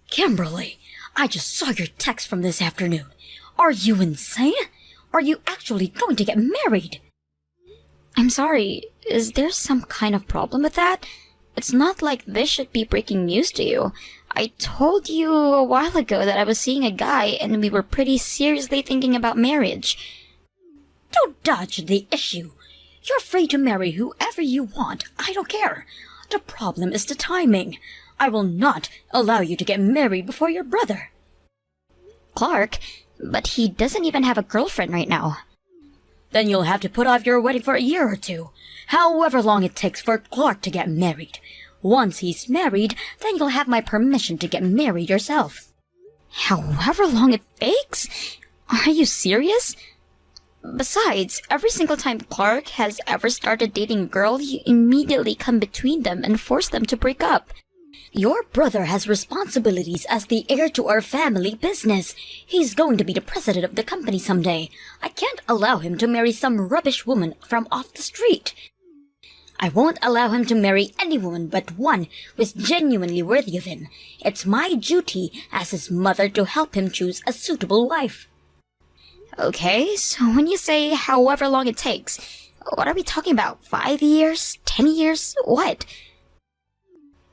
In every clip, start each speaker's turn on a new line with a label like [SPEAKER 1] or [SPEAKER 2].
[SPEAKER 1] Kimberly, I just saw your text from this afternoon. Are you insane? Are you actually going to get married? I'm sorry, is there some kind of problem with that? It's not like this should be breaking news to you. I told you a while ago that I was seeing a guy and we were pretty seriously thinking about marriage. Don't dodge the issue. You're free to marry whoever you want. I don't care. The problem is the timing. I will not allow you to get married before your brother. Clark, but he doesn't even have a girlfriend right now. Then you'll have to put off your wedding for a year or two, however long it takes for Clark to get married. Once he's married, then you'll have my permission to get married yourself. However long it takes? Are you serious? Besides, every single time Clark has ever started dating a girl, you immediately come between them and force them to break up. Your brother has responsibilities as the heir to our family business. He's going to be the president of the company someday. I can't allow him to marry some rubbish woman from off the street. I won't allow him to marry any woman but one who is genuinely worthy of him. It's my duty as his mother to help him choose a suitable wife. Okay, so when you say however long it takes, what are we talking about? 5 years? 10 years? What?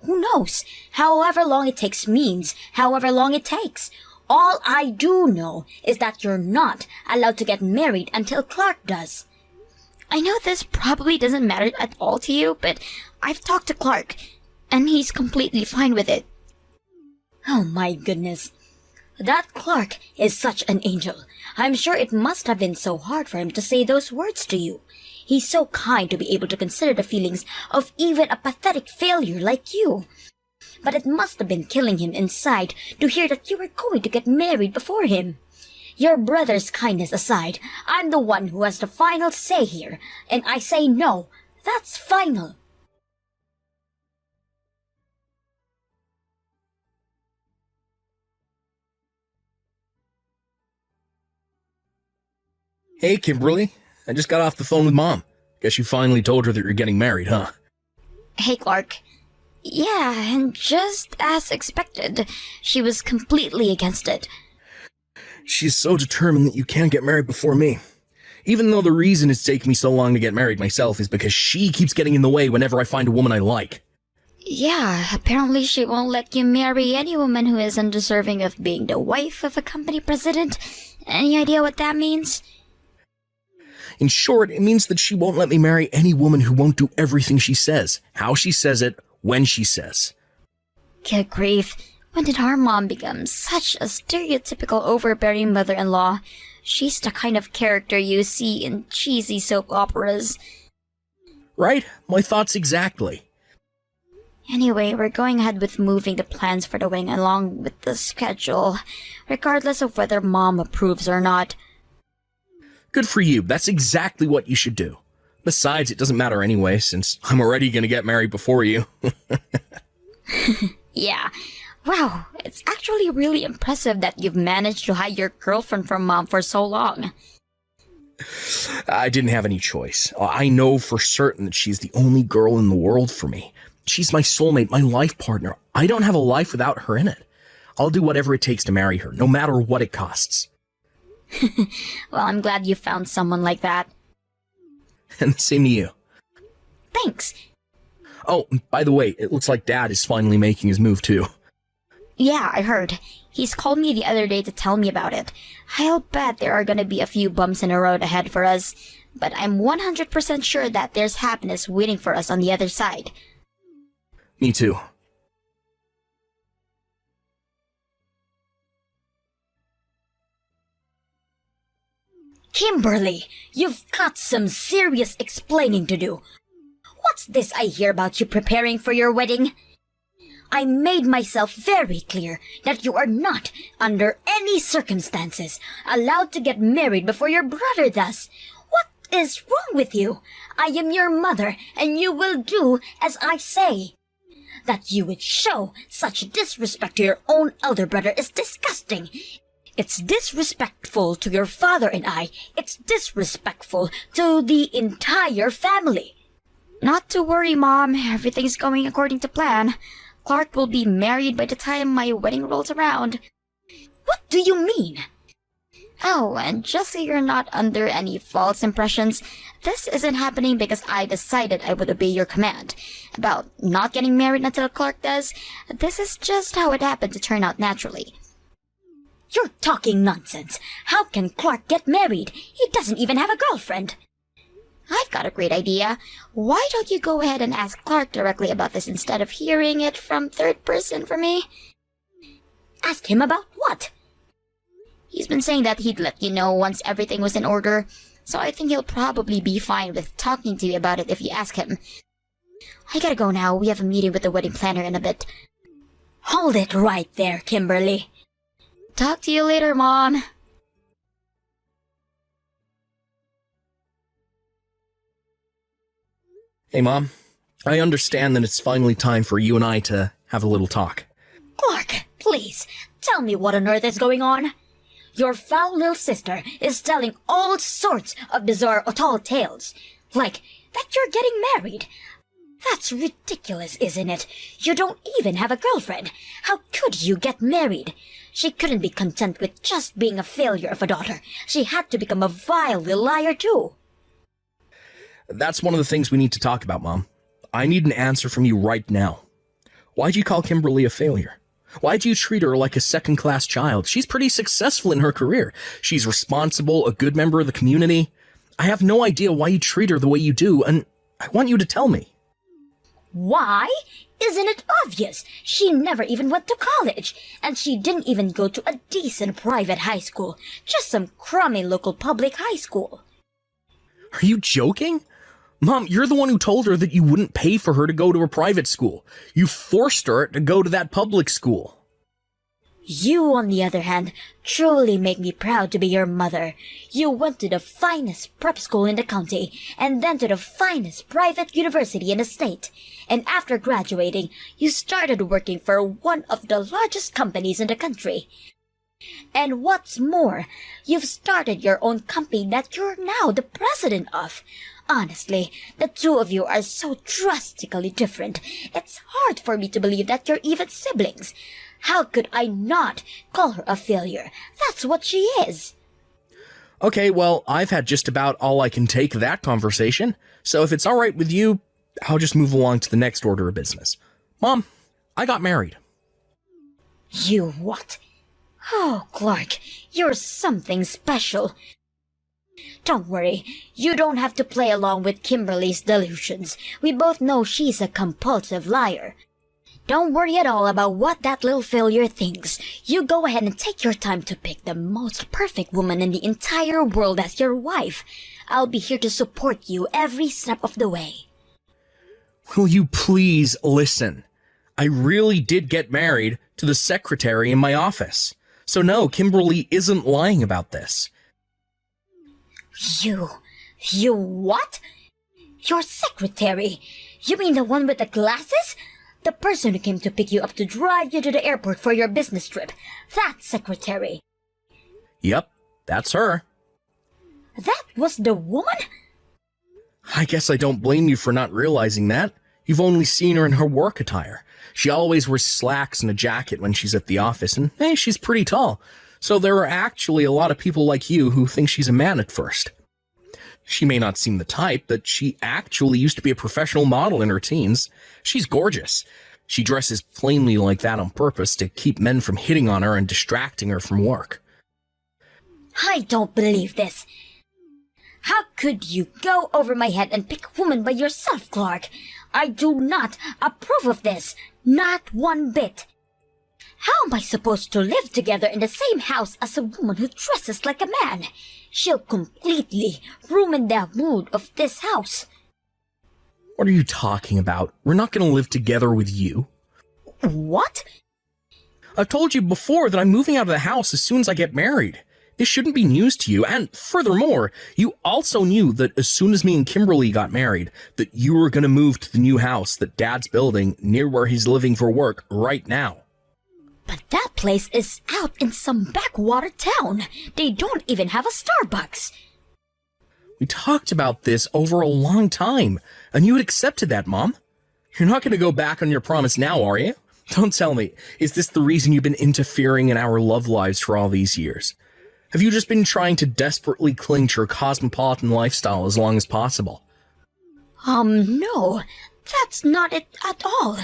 [SPEAKER 1] Who knows? However long it takes means however long it takes. All I do know is that you're not allowed to get married until Clark does. I know this probably doesn't matter at all to you, but I've talked to Clark, and he's completely fine with it. Oh my goodness. That Clark is such an angel. I'm sure it must have been so hard for him to say those words to you. He's so kind to be able to consider the feelings of even a pathetic failure like you. But it must have been killing him inside to hear that you were going to get married before him. Your brother's kindness aside, I'm the one who has the final say here, and I say no. That's final.
[SPEAKER 2] Hey, Kimberly. I just got off the phone with Mom. Guess you finally told her that you're getting married, huh?
[SPEAKER 1] Hey, Clark. Yeah, and just as expected, she was completely against it.
[SPEAKER 2] She's so determined that you can't get married before me. Even though the reason it's taken me so long to get married myself is because she keeps getting in the way whenever I find a woman I like.
[SPEAKER 1] Yeah, apparently she won't let you marry any woman who is undeserving of being the wife of a company president. Any idea what that means?
[SPEAKER 2] In short, it means that she won't let me marry any woman who won't do everything she says, how she says it, when she says.
[SPEAKER 1] Good grief. When did our mom become such a stereotypical overbearing mother-in-law? She's the kind of character you see in cheesy soap operas.
[SPEAKER 2] Right? My thoughts exactly.
[SPEAKER 1] Anyway, we're going ahead with moving the plans for the wedding along with the schedule, regardless of whether Mom approves or not.
[SPEAKER 2] Good for you. That's exactly what you should do. Besides, it doesn't matter anyway, since I'm already going to get married before you.
[SPEAKER 1] Yeah. Wow, it's actually really impressive that you've managed to hide your girlfriend from Mom for so long.
[SPEAKER 2] I didn't have any choice. I know for certain that she's the only girl in the world for me. She's my soulmate, my life partner. I don't have a life without her in it. I'll do whatever it takes to marry her, no matter what it costs.
[SPEAKER 1] Well, I'm glad you found someone like that.
[SPEAKER 2] And the same to you.
[SPEAKER 1] Thanks.
[SPEAKER 2] Oh, by the way, it looks like Dad is finally making his move too.
[SPEAKER 1] Yeah, I heard. He's called me the other day to tell me about it. I'll bet there are gonna be a few bumps in the road ahead for us, but I'm 100% sure that there's happiness waiting for us on the other side.
[SPEAKER 2] Me too.
[SPEAKER 1] Kimberly, you've got some serious explaining to do. What's this I hear about you preparing for your wedding? I made myself very clear that you are not, under any circumstances, allowed to get married before your brother does. What is wrong with you? I am your mother, and you will do as I say. That you would show such disrespect to your own elder brother is disgusting. It's disrespectful to your father and I. It's disrespectful to the entire family. Not to worry, Mom. Everything's going according to plan. Clark will be married by the time my wedding rolls around. What do you mean? Oh, and just so you're not under any false impressions, this isn't happening because I decided I would obey your command about not getting married until Clark does. This is just how it happened to turn out naturally. You're talking nonsense. How can Clark get married? He doesn't even have a girlfriend. I've got a great idea. Why don't you go ahead and ask Clark directly about this instead of hearing it from third person from me? Ask him about what? He's been saying that he'd let you know once everything was in order, so I think he'll probably be fine with talking to you about it if you ask him. I gotta go now. We have a meeting with the wedding planner in a bit. Hold it right there, Kimberly. Talk to you later, Mom.
[SPEAKER 2] Hey, Mom. I understand that it's finally time for you and I to have a little talk.
[SPEAKER 1] Clark, please, tell me what on earth is going on. Your foul little sister is telling all sorts of bizarre tall tales. Like that you're getting married. That's ridiculous, isn't it? You don't even have a girlfriend. How could you get married? She couldn't be content with just being a failure of a daughter. She had to become a vile liar too.
[SPEAKER 2] That's one of the things we need to talk about, Mom. I need an answer from you right now. Why'd you call Kimberly a failure? Why'd you treat her like a second-class child? She's pretty successful in her career. She's responsible, a good member of the community. I have no idea why you treat her the way you do, and I want you to tell me.
[SPEAKER 1] Why? Isn't it obvious? She never even went to college, and she didn't even go to a decent private high school, just some crummy local public high school.
[SPEAKER 2] Are you joking? Mom, you're the one who told her that you wouldn't pay for her to go to a private school. You forced her to go to that public school.
[SPEAKER 1] You, on the other hand, truly make me proud to be your mother. You went to the finest prep school in the county, and then to the finest private university in the state. And after graduating, you started working for one of the largest companies in the country. And what's more, you've started your own company that you're now the president of. Honestly, the two of you are so drastically different. It's hard for me to believe that you're even siblings. How could I not call her a failure? That's what she is.
[SPEAKER 2] Okay, well, I've had just about all I can take of that conversation, so if it's all right with you, I'll just move along to the next order of business. Mom, I got married.
[SPEAKER 1] You what? Oh, Clark, you're something special. Don't worry, you don't have to play along with Kimberly's delusions. We both know she's a compulsive liar. Don't worry at all about what that little failure thinks. You go ahead and take your time to pick the most perfect woman in the entire world as your wife. I'll be here to support you every step of the way.
[SPEAKER 2] Will you please listen? I really did get married to the secretary in my office. So no, Kimberly isn't lying about this.
[SPEAKER 1] You what? Your secretary? You mean the one with the glasses? The person who came to pick you up to drive you to the airport for your business trip. That secretary.
[SPEAKER 2] Yep, that's her.
[SPEAKER 1] That was the woman?
[SPEAKER 2] I guess I don't blame you for not realizing that. You've only seen her in her work attire. She always wears slacks and a jacket when she's at the office, and hey, she's pretty tall. So there are actually a lot of people like you who think she's a man at first. She may not seem the type, but she actually used to be a professional model in her teens. She's gorgeous. She dresses plainly like that on purpose to keep men from hitting on her and distracting her from work.
[SPEAKER 1] I don't believe this. How could you go over my head and pick a woman by yourself, Clark? I do not approve of this. Not one bit. How am I supposed to live together in the same house as a woman who dresses like a man? She'll completely ruin the mood of this house.
[SPEAKER 2] What are you talking about? We're not going to live together with you.
[SPEAKER 1] What?
[SPEAKER 2] I've told you before that I'm moving out of the house as soon as I get married. This shouldn't be news to you, and furthermore, you also knew that as soon as me and Kimberly got married, that you were going to move to the new house that Dad's building near where he's living for work right now.
[SPEAKER 1] But that place is out in some backwater town. They don't even have a Starbucks.
[SPEAKER 2] We talked about this over a long time, and you had accepted that, Mom. You're not going to go back on your promise now, are you? Don't tell me, is this the reason you've been interfering in our love lives for all these years? Have you just been trying to desperately cling to your cosmopolitan lifestyle as long as possible?
[SPEAKER 1] No, that's not it at all.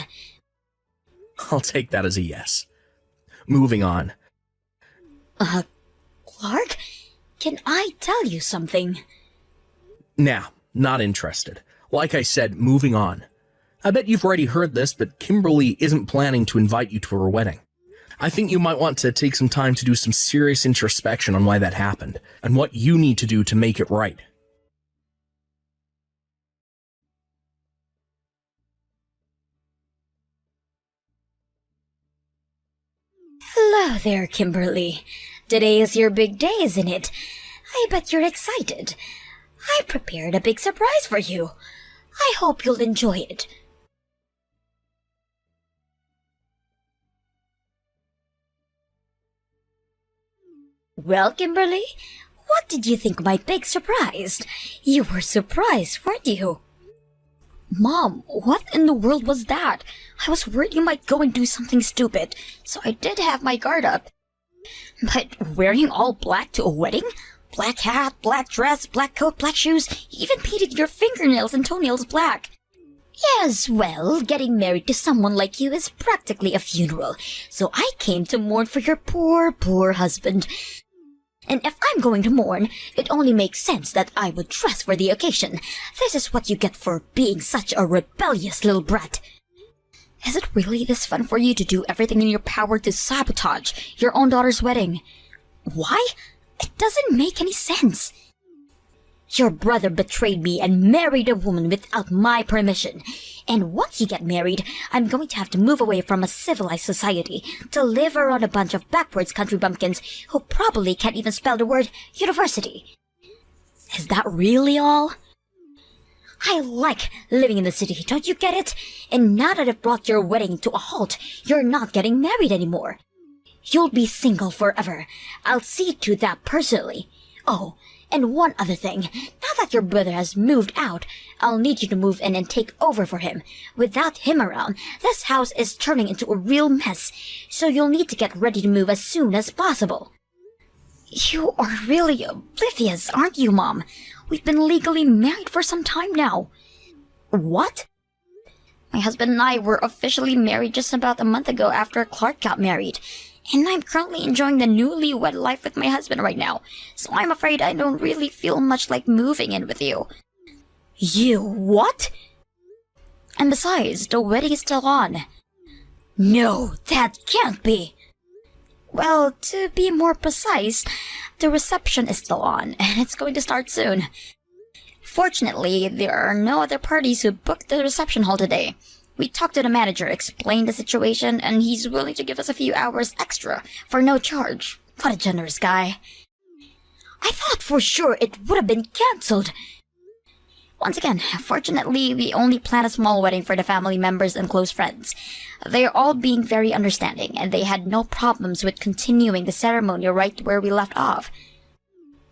[SPEAKER 2] I'll take that as a yes. Moving on.
[SPEAKER 1] Clark, can I tell you something?
[SPEAKER 2] Nah, not interested. Like I said, moving on. I bet you've already heard this, but Kimberly isn't planning to invite you to her wedding. I think you might want to take some time to do some serious introspection on why that happened, and what you need to do to make it right.
[SPEAKER 1] Hello there, Kimberly. Today is your big day, isn't it? I bet you're excited. I prepared a big surprise for you. I hope you'll enjoy it. Well, Kimberly, what did you think of my big surprise? You were surprised, weren't you? Mom, what in the world was that? I was worried you might go and do something stupid, so I did have my guard up. But wearing all black to a wedding? Black hat, black dress, black coat, black shoes, you even painted your fingernails and toenails black. Yes, well, getting married to someone like you is practically a funeral, so I came to mourn for your poor, poor husband. And if I'm going to mourn, it only makes sense that I would dress for the occasion. This is what you get for being such a rebellious little brat. Is it really this fun for you to do everything in your power to sabotage your own daughter's wedding? Why? It doesn't make any sense. Your brother betrayed me and married a woman without my permission. And once you get married, I'm going to have to move away from a civilized society to live around a bunch of backwards country bumpkins who probably can't even spell the word university. Is that really all? I like living in the city, don't you get it? And now that I've brought your wedding to a halt, you're not getting married anymore. You'll be single forever. I'll see to that personally. Oh, and one other thing. Now that your brother has moved out, I'll need you to move in and take over for him. Without him around, this house is turning into a real mess, so you'll need to get ready to move as soon as possible. You are really oblivious, aren't you, Mom? We've been legally married for some time now. What? My husband and I were officially married just about a month ago after Clark got married. And I'm currently enjoying the newlywed life with my husband right now, so I'm afraid I don't really feel much like moving in with you. You what? And besides, the wedding is still on. No, that can't be. Well, to be more precise, the reception is still on, and it's going to start soon. Fortunately, there are no other parties who booked the reception hall today. We talked to the manager, explained the situation, and he's willing to give us a few hours extra for no charge. What a generous guy. I thought for sure it would have been cancelled. Once again, fortunately, we only planned a small wedding for the family members and close friends. They are all being very understanding, and they had no problems with continuing the ceremony right where we left off.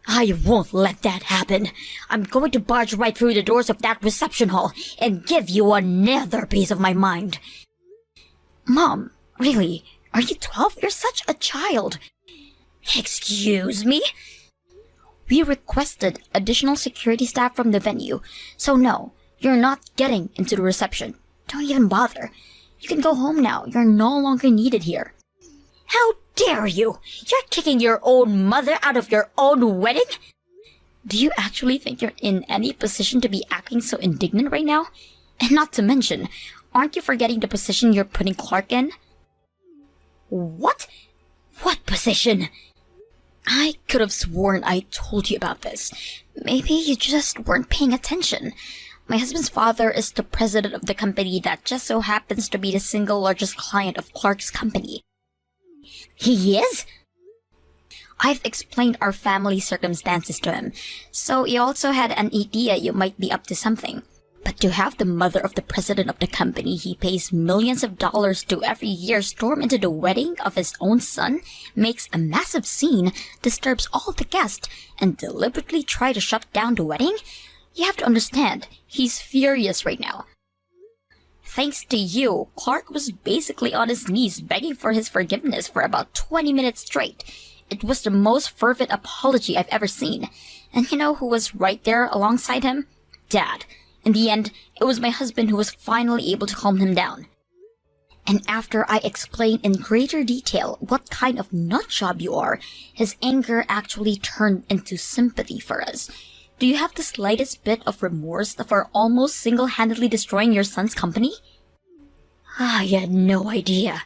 [SPEAKER 1] I won't let that happen. I'm going to barge right through the doors of that reception hall and give you another piece of my mind. Mom, really, are you 12? You're such a child. Excuse me? We requested additional security staff from the venue, so no, you're not getting into the reception. Don't even bother. You can go home now. You're no longer needed here. How dare you? You're kicking your own mother out of your own wedding? Do you actually think you're in any position to be acting so indignant right now? And not to mention, aren't you forgetting the position you're putting Clark in? What? What position? I could have sworn I told you about this. Maybe you just weren't paying attention. My husband's father is the president of the company that just so happens to be the single largest client of Clark's company. He is? I've explained our family circumstances to him, so he also had an idea you might be up to something. But to have the mother of the president of the company he pays millions of dollars to every year storm into the wedding of his own son makes a massive scene, disturbs all the guests, and deliberately try to shut down the wedding? You have to understand, he's furious right now. thanks to you, Clark was basically on his knees begging for his forgiveness for about 20 minutes straight. It was the most fervent apology I've ever seen. And you know who was right there alongside him? Dad. In the end, it was my husband who was finally able to calm him down. And after I explained in greater detail what kind of nutjob you are, his anger actually turned into sympathy for us. Do you have the slightest bit of remorse for almost single-handedly destroying your son's company? You had no idea.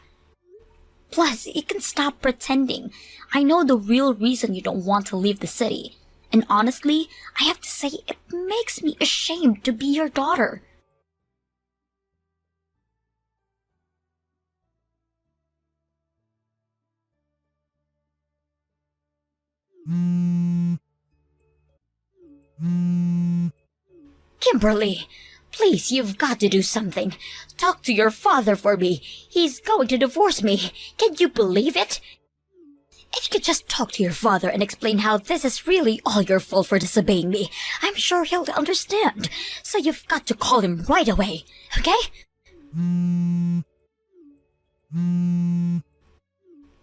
[SPEAKER 1] Plus, you can stop pretending. I know the real reason you don't want to leave the city. And honestly, I have to say, it makes me ashamed to be your daughter. Kimberly, please, you've got to do something. Talk to your father for me. He's going to divorce me. Can you believe it? If you could just talk to your father and explain how this is really all your fault for disobeying me, I'm sure he'll understand. So you've got to call him right away, okay?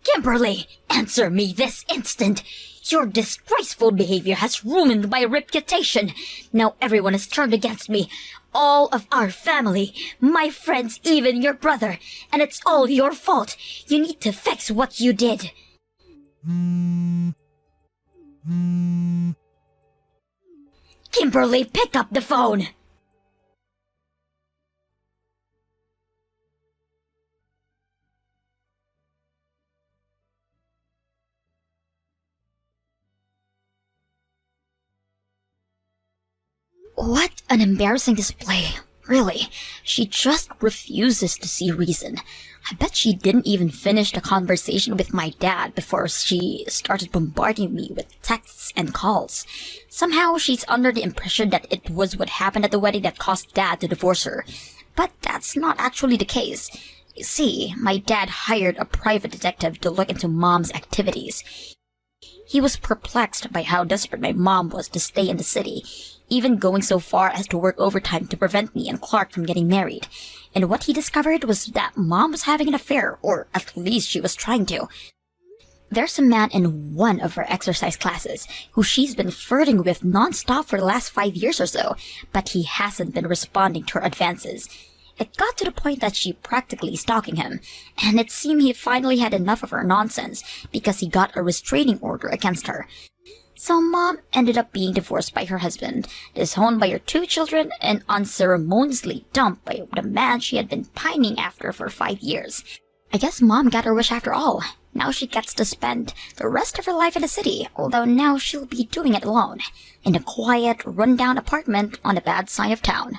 [SPEAKER 1] Kimberly, answer me this instant. Your disgraceful behavior has ruined my reputation. Now everyone has turned against me. All of our family, my friends, even your brother. And it's all your fault. You need to fix what you did. Kimberly, pick up the phone. What an embarrassing display. Really, she just refuses to see reason. I bet she didn't even finish the conversation with my dad before she started bombarding me with texts and calls. Somehow she's under the impression that it was what happened at the wedding that caused Dad to divorce her. But that's not actually the case. You see, my dad hired a private detective to look into Mom's activities. He was perplexed by how desperate my mom was to stay in the city, even going so far as to work overtime to prevent me and Clark from getting married. And what he discovered was that Mom was having an affair, or at least she was trying to. There's a man in one of her exercise classes who she's been flirting with non-stop for the last 5 years or so, but he hasn't been responding to her advances. It got to the point that she practically stalking him, and it seemed he finally had enough of her nonsense because he got a restraining order against her. So Mom ended up being divorced by her husband, disowned by her 2 children, and unceremoniously dumped by the man she had been pining after for 5 years. I guess Mom got her wish after all. Now she gets to spend the rest of her life in the city, although now she'll be doing it alone, in a quiet, run-down apartment on the bad side of town.